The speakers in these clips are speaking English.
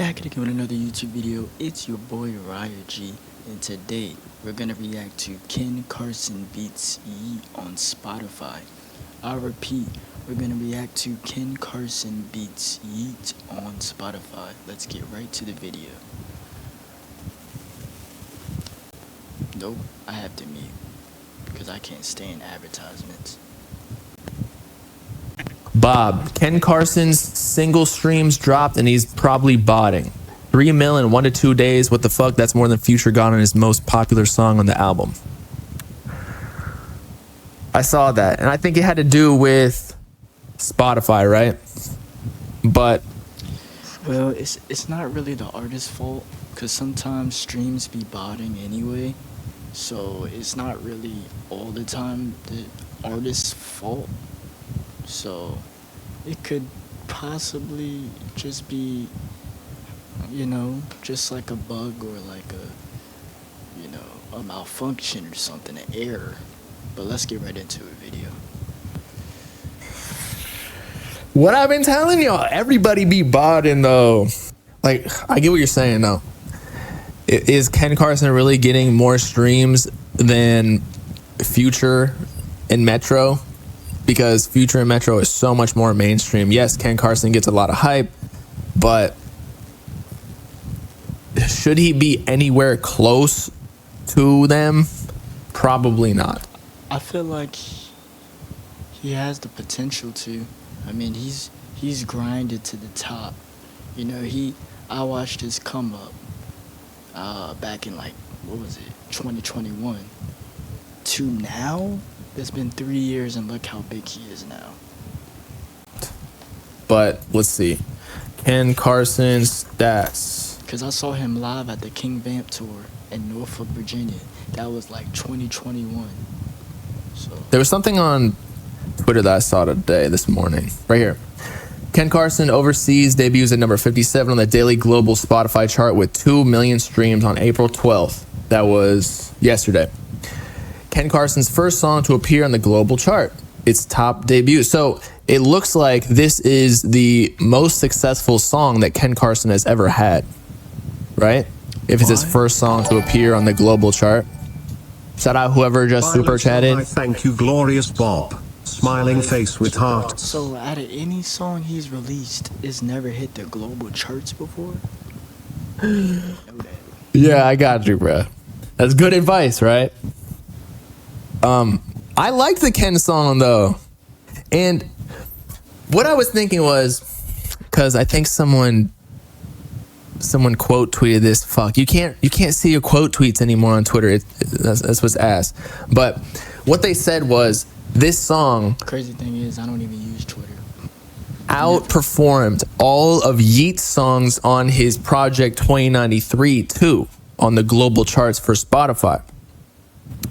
back again with another YouTube video. It's your boy Raya G, and today we're gonna react to Carson beats Yeat on Spotify. I repeat, we're gonna react to Carson beats Yeat on Spotify. Let's get right to the video. Nope, I have to mute because I can't stand advertisements. Bob, Ken Carson's single streams dropped and he's probably botting 3 mil in 1 to 2 days. What the fuck? That's more than Future got on his most popular song on the album. I saw that, and I think it had to do with Spotify, right? But well, it's not really the artist's fault, because sometimes streams be botting anyway, so it's not really all the time the artist's fault. So it could possibly just be, just like a bug or like a malfunction or something, an error. But let's get right into the video. what I've been telling y'all, everybody be botting though. Like, I get what you're saying though. Is Ken Carson really getting more streams than Future and Metro? Because Future and Metro is so much more mainstream. Yes, Ken Carson gets a lot of hype, but should he be anywhere close to them? Probably not. I feel like he has the potential to. I mean, he's grinded to the top. I watched his come up back in 2021 to now. It's been 3 years, and look how big he is now. But let's see. Ken Carson's stats. Because I saw him live at the King Vamp tour in Norfolk, Virginia. That was like 2021. So There was something on Twitter that I saw this morning. Right here. Ken Carson overseas debuts at number 57 on the daily global Spotify chart with 2 million streams on April 12th. That was yesterday. Ken Carson's first song to appear on the global chart. Its top debut. So it looks like this is the most successful song that Ken Carson has ever had, right? If it's his first song to appear on the global chart. Shout out whoever just super chatted. I thank you, glorious Bob. Smiling face with heart. So out of any song he's released, it's never hit the global charts before? Yeah, I got you, bro. That's good advice, right? I liked the Ken song though, and what I was thinking was, because I think someone quote tweeted this. Fuck, you can't see your quote tweets anymore on Twitter. That's what's ass. But what they said was this song. Crazy thing is, I don't even use Twitter. Outperformed all of Yeat's songs on his Project 2093 too on the global charts for Spotify.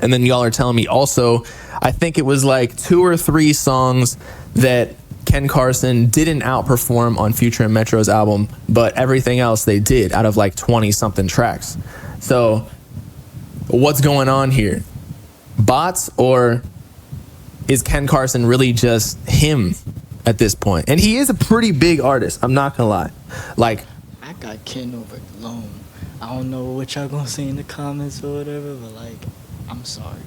And then y'all are telling me also, I think it was like 2 or 3 songs that Ken Carson didn't outperform on Future and Metro's album, but everything else they did out of like 20 something tracks. So what's going on here? Bots, or is Ken Carson really just him at this point? And he is a pretty big artist, I'm not gonna lie. Like, I got Ken over alone. I don't know what y'all gonna say in the comments or whatever, but I'm sorry.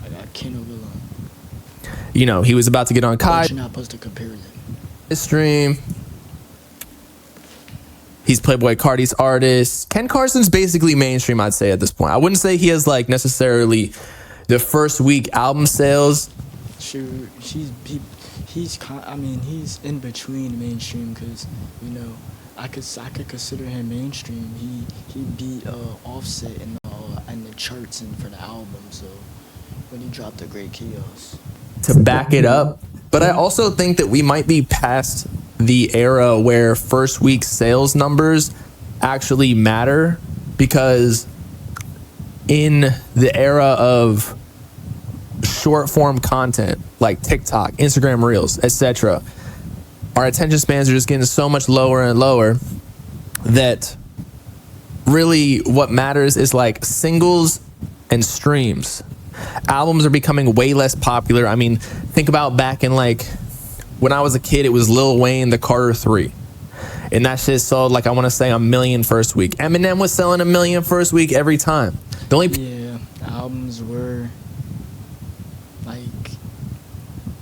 I got Ken over alone. He was about to get on Kai. You're not supposed to compare them. His stream. He's Playboy Cardi's artist. Ken Carson's basically mainstream, I'd say, at this point. I wouldn't say he has necessarily the first week album sales. Sure, he's in between mainstream, because I could consider him mainstream. He beat Offset in the charts and for the album. So when he dropped The Great Chaos to back it up. But I also think that we might be past the era where first week sales numbers actually matter, because in the era of short form content like TikTok, Instagram Reels, etc., our attention spans are just getting so much lower and lower that really what matters is singles and streams. Albums are becoming way less popular. I mean, think about back in when I was a kid, it was Lil Wayne, the Carter 3. And that shit sold like, I want to say, 1 million first week. Eminem was selling 1 million first week every time. The only Yeah, albums were like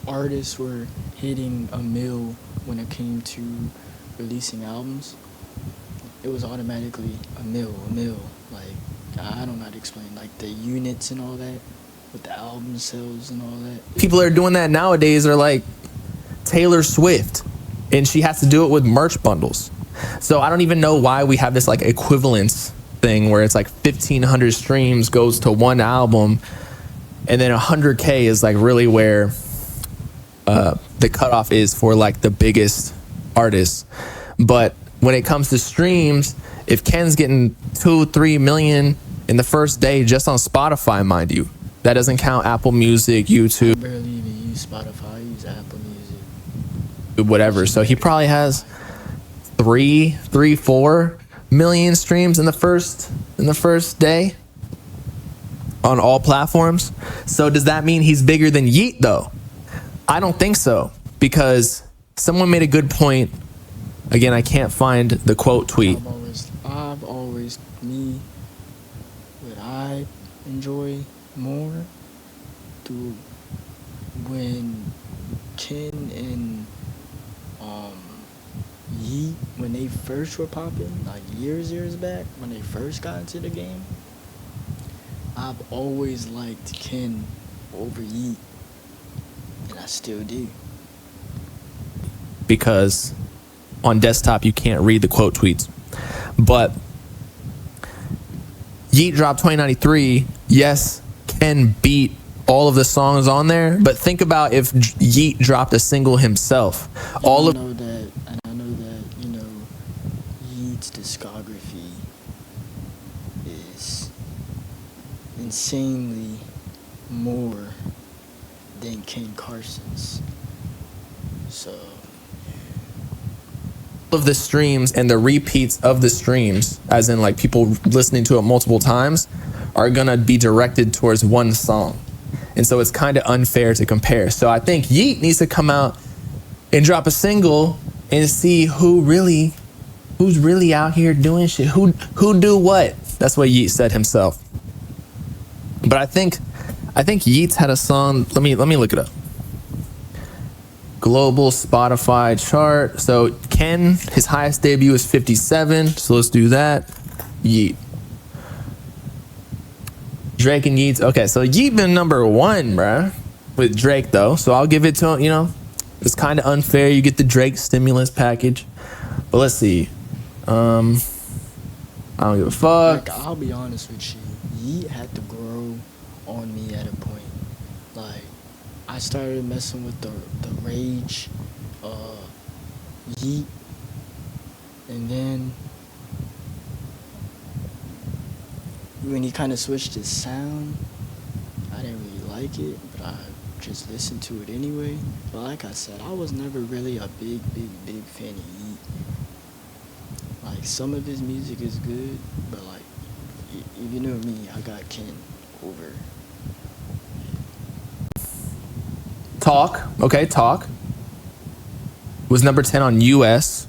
artists were hitting 1 mil when it came to releasing albums. It was automatically 1 mil. Like I don't know how to explain like the units and all that with the album sales and all that. people that are doing that nowadays are like Taylor Swift, and she has to do it with merch bundles. So I don't even know why we have this like equivalence thing where it's like 1,500 streams goes to one album, and then 100K is like really where the cutoff is for like the biggest artists. But when it comes to streams, if Ken's getting 2-3 million in the first day just on Spotify, mind you, that doesn't count Apple Music, I YouTube, barely even use Spotify. I use Apple Music. whatever. So he probably has 4 million streams in the first day on all platforms. So does that mean he's bigger than Yeat though? I don't think so, because someone made a good point. Again, I can't find the quote tweet. I've always me what I enjoy more to when Ken and Yeat, when they first were popping, like years back, when they first got into the game, I've always liked Ken over Yeat, and I still do. Because on desktop you can't read the quote tweets. But Yeat dropped 2093. Yes, Ken beat all of the songs on there, but think about if Yeat dropped a single himself. I know that, and I know that, you know, Yeat's discography is insanely more than Ken Carson's. So of the streams and the repeats of the streams, as in like people listening to it multiple times, are gonna be directed towards one song. And so it's kind of unfair to compare. So I think Yeat needs to come out and drop a single and see who's really out here doing shit. Who do what? That's what Yeat said himself. But I think Yeat's had a song. Let me look it up. Global Spotify chart. So Ken, his highest debut is 57. So let's do that. Yeat. Drake and Yeat. Okay, so Yeat been number 1, bruh, with Drake though. So I'll give it to him. You know, it's kind of unfair. You get the Drake stimulus package. But let's see. I don't give a fuck. like, I'll be honest with you, Yeat had to grow on me at a point. Like, I started messing with the Rage, Yeat, and then when he kind of switched his sound, I didn't really like it, but I just listened to it anyway. But like I said, I was never really a big fan of Yeat. Like, some of his music is good, but like, if you know me, I got Ken over. Talk. Okay, Talk was number 10 on US.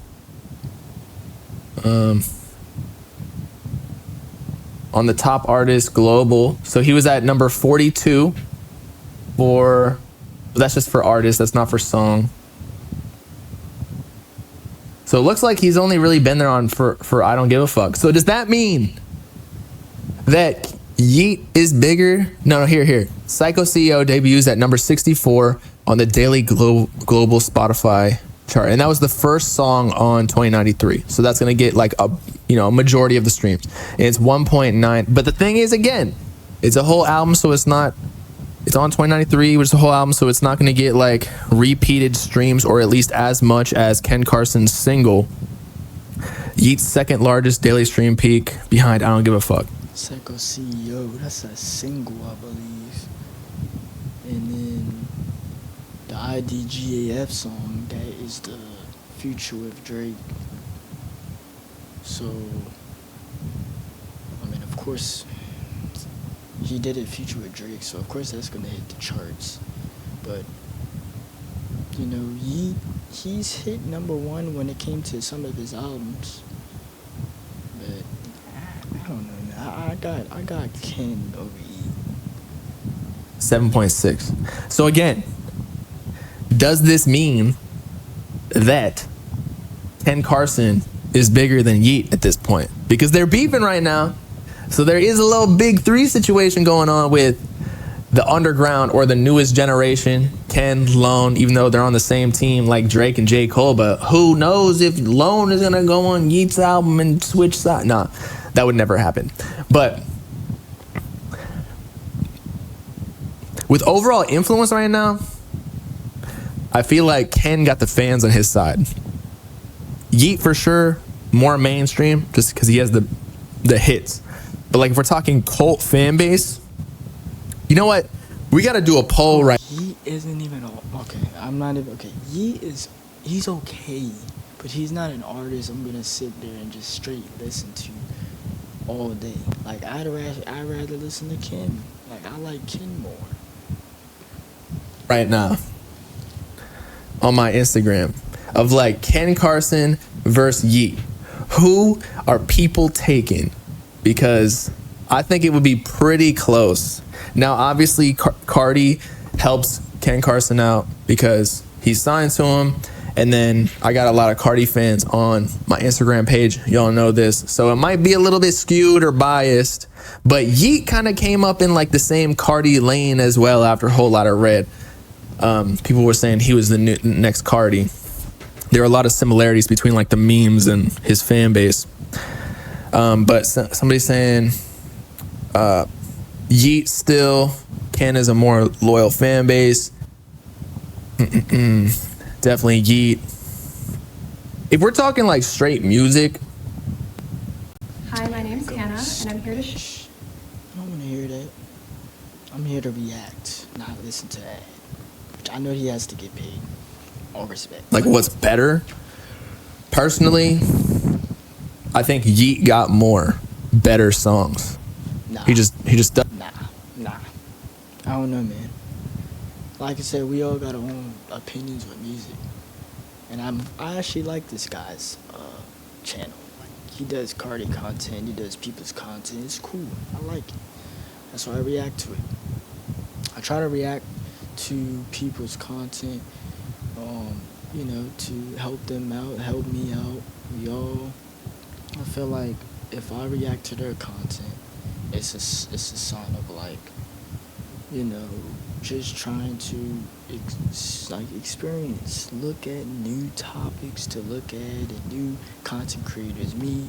On the top artist global. So he was at number 42 for, that's just for artist, that's not for song. So it looks like he's only really been there on for I Don't Give a Fuck. So does that mean that Yeat is bigger? No, here. Psycho CEO debuts at number 64 on the daily global Spotify chart, and that was the first song on 2093. So that's gonna get like a majority of the streams, and it's 1.9. But the thing is, again, it's a whole album, so it's on 2093, which is a whole album, so it's not gonna get like repeated streams, or at least as much as Ken Carson's single. Yeat's second largest daily stream peak, behind I Don't Give a Fuck. Psycho CEO, that's a single, I believe. And then the IDGAF song, that is the Future with Drake. So, I mean, of course, he did it Future with Drake, so of course that's gonna hit the charts. But, you know, Yeat he's hit number one when it came to some of his albums. But I don't know, man. I got Ken over Yeat. 7.6. So again, does this mean that Ken Carson is bigger than Yeat at this point? Because they're beefing right now. So there is a little big three situation going on with the underground or the newest generation, Ken, Lone, even though they're on the same team like Drake and J. Cole. But who knows if Lone is going to go on Yeat's album and switch sides? Nah, that would never happen. But with overall influence right now, I feel like Ken got the fans on his side. Yeat for sure, more mainstream just because he has the hits. But like if we're talking cult fan base, you know what? We got to do a poll right. Yeat isn't even okay. I'm not even okay. He's okay, but he's not an artist I'm gonna sit there and just straight listen to all day. Like I'd rather listen to Ken. Like I like Ken more. Right now on my Instagram of like Ken Carson versus Yeat. Who are people taking? Because I think it would be pretty close. Now, obviously, Cardi helps Ken Carson out because he's signed to him. And then I got a lot of Cardi fans on my Instagram page. Y'all know this. So it might be a little bit skewed or biased. But Yeat kind of came up in like the same Cardi lane as well after a whole lot of red. People were saying he was the next Cardi. There are a lot of similarities between like the memes and his fan base. But somebody's saying Yeat still, Ken is a more loyal fan base. Definitely Yeat. If we're talking like straight music. Hi, my name's Hannah, and I'm here to I don't want to hear that. I'm here to react, not listen to that. Which I know he has to get paid. All respect. Like what's better? Personally, I think Yeat got more better songs. Nah. He just does. Nah. I don't know, man. Like I said, we all got our own opinions with music, and I actually like this guy's channel. Like he does Cardi content, he does people's content. It's cool. I like it. That's why I react to it. I try to react to people's content, to help them out, help me out. I feel like if I react to their content, it's a sign of like, just trying to experience, look at new topics to look at and new content creators. Me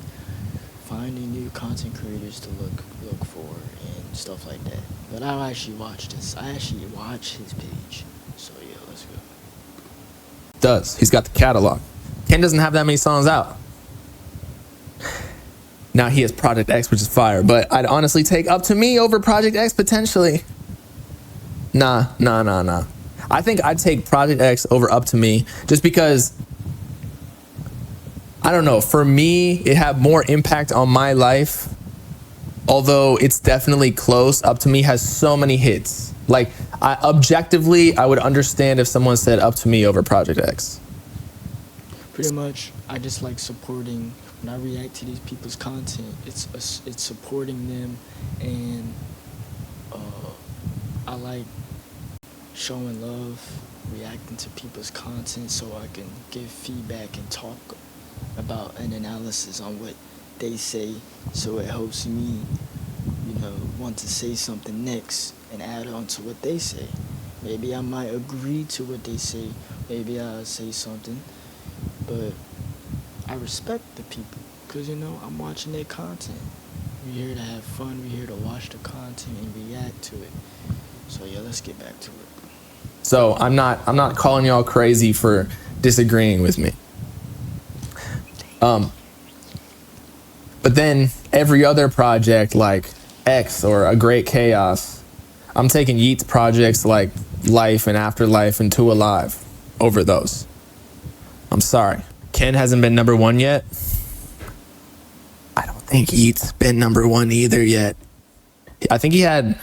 finding new content creators to look for and stuff like that. But I'll actually watch this. I actually watch his page. So yeah, let's go. Does. He's got the catalog. Ken doesn't have that many songs out. Now he has Project X, which is fire, but I'd honestly take Up to Me over Project X potentially. Nah. I think I'd take Project X over Up to Me just because, I don't know, for me, it had more impact on my life. Although it's definitely close. Up to Me has so many hits. Like, objectively, I would understand if someone said Up to Me over Project X. Pretty much, I just like supporting. When I react to these people's content, it's supporting them, and I like showing love, reacting to people's content so I can give feedback and talk about an analysis on what they say, so it helps me, want to say something next and add on to what they say. Maybe I might agree to what they say, maybe I'll say something, but I respect the people because, I'm watching their content. We're here to have fun, we're here to watch the content and react to it. So yeah, let's get back to it. So I'm not calling y'all crazy for disagreeing with me. But then every other project like X or A Great Chaos, I'm taking Yeat's projects like Life and Afterlife and Two Alive over those. I'm sorry. Ken hasn't been number one yet. I don't think Yeat's been number one either yet. I think he had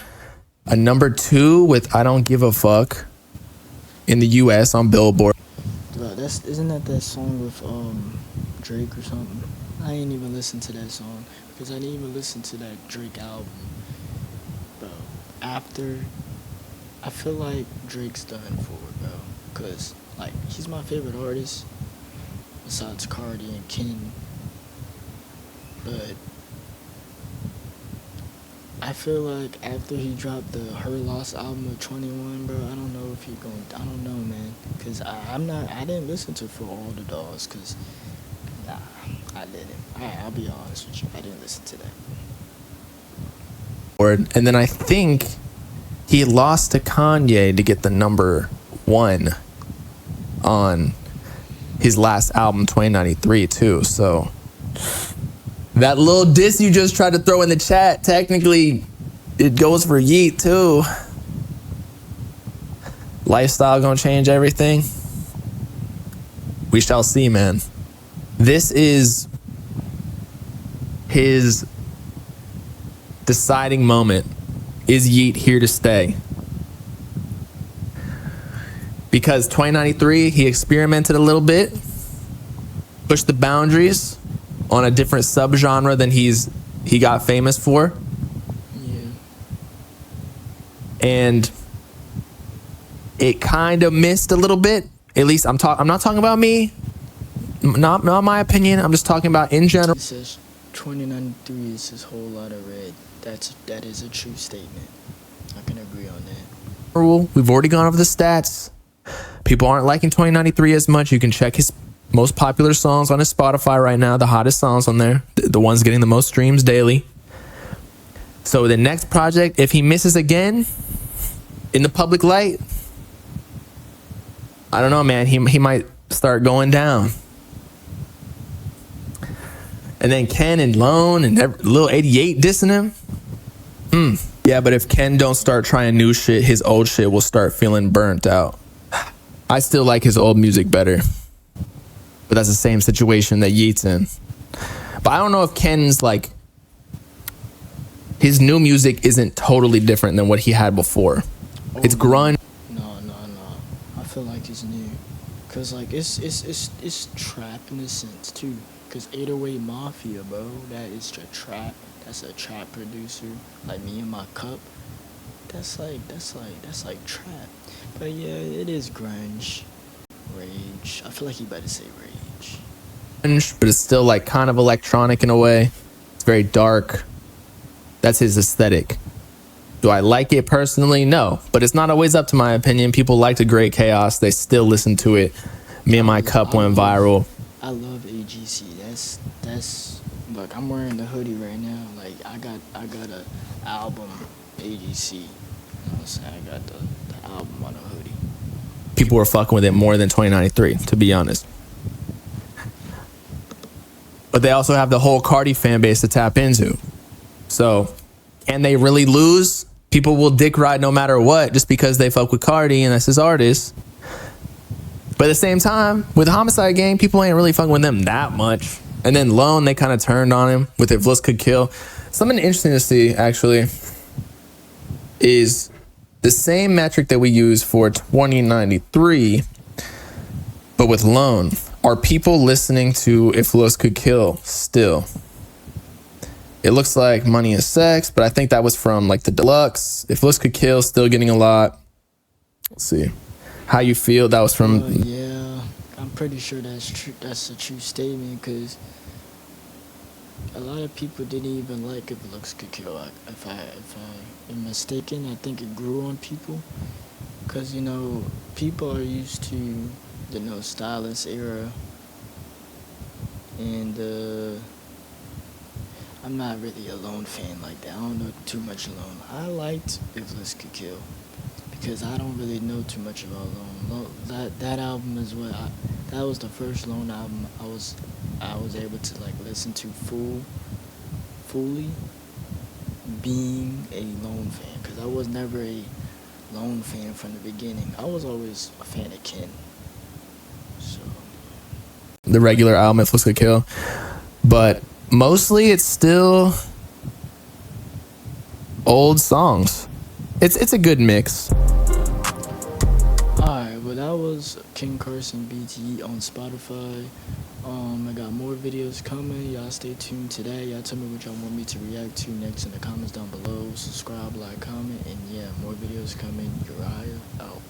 a number 2 with I Don't Give a Fuck in the US on Billboard. Bro, isn't that song with Drake or something? I ain't even listened to that song because I didn't even listen to that Drake album. Bro, after I feel like Drake's done for it, bro. Cause like he's my favorite artist besides Cardi and Ken. But I feel like after he dropped the Her Lost album of 21, bro, I don't know if he going. I don't know, man. Cause I'm not. I didn't listen to For All the Dogs. Cause nah, I didn't. I'll be honest with you. I didn't listen to that. And then I think he lost to Kanye to get the #1 on his last album, 2093, too. So that little diss you just tried to throw in the chat, technically, it goes for Yeat, too. Lifestyle gonna change everything? We shall see, man. This is his deciding moment. Is Yeat here to stay? Because 2093, he experimented a little bit, pushed the boundaries on a different subgenre than he got famous for. Yeah. And it kind of missed a little bit. At least I'm not talking about me. Not my opinion. I'm just talking about in general. It says 2093 is his whole lot of red. That is a true statement. I can agree on that. We've already gone over the stats. People aren't liking 2093 as much. You can check his most popular songs on his Spotify right now, the hottest songs on there, the ones getting the most streams daily. So the next project, if he misses again in the public light, I don't know, man. He might start going down. And then Ken and Lone and Lil 88 dissing him. Yeah, but if Ken don't start trying new shit, his old shit will start feeling burnt out. I still like his old music better. But that's the same situation that Yeat's in. But I don't know if Ken's like, his new music isn't totally different than what he had before. It's grunge. No. I feel like it's new. Cause like it's trap in a sense too. Cause 808 Mafia, bro, that is a trap. That's a trap producer. Like Me and My Cup. That's like trap. But yeah, it is grunge. Rage. I feel like you better say rage. But it's still like kind of electronic in a way. It's very dark. That's his aesthetic. Do I like it personally? No. But it's not always up to my opinion. People like the Great Chaos. They still listen to it. Me and My Cup went viral. I love AGC. That's look, I'm wearing the hoodie right now. Like I got a album AGC. You know what I'm saying? I got the album on a hoodie. People were fucking with it more than 2093, to be honest. But they also have the whole Cardi fan base to tap into. So, can they really lose? People will dick ride no matter what just because they fuck with Cardi and that's his artist. But at the same time, with Homicide Gang, people ain't really fucking with them that much. And then Lone, they kind of turned on him with If Looks Could Kill. Something interesting to see, actually, is the same metric that we use for 2093, but with Lone. Are people listening to If Looks Could Kill still? It looks like Money and Sex, but I think that was from like the deluxe. If Looks Could Kill, still getting a lot. Let's see. How You Feel, that was from... Yeah, I'm pretty sure that's true. That's a true statement because a lot of people didn't even like If Looks Could Kill. If I am mistaken, I think it grew on people because, you know, people are used to the No Stylist era and I'm not really a Lone fan like that. I don't know too much Lone. I liked If Looks Could Kill because I don't really know too much about Lone. That album is what that was the first Lone album I was able to like listen to fully being a Lone fan because I was never a Lone fan from the beginning. I was always a fan of Ken. So the regular album, If Looks Could Kill. But mostly it's still old songs. It's a good mix. alright, well that was King Carson beats Yeat on Spotify. I got more videos coming. Y'all stay tuned to that. Y'all tell me what y'all want me to react to next in the comments down below. Subscribe, like, comment, and yeah, more videos coming. Uriah out.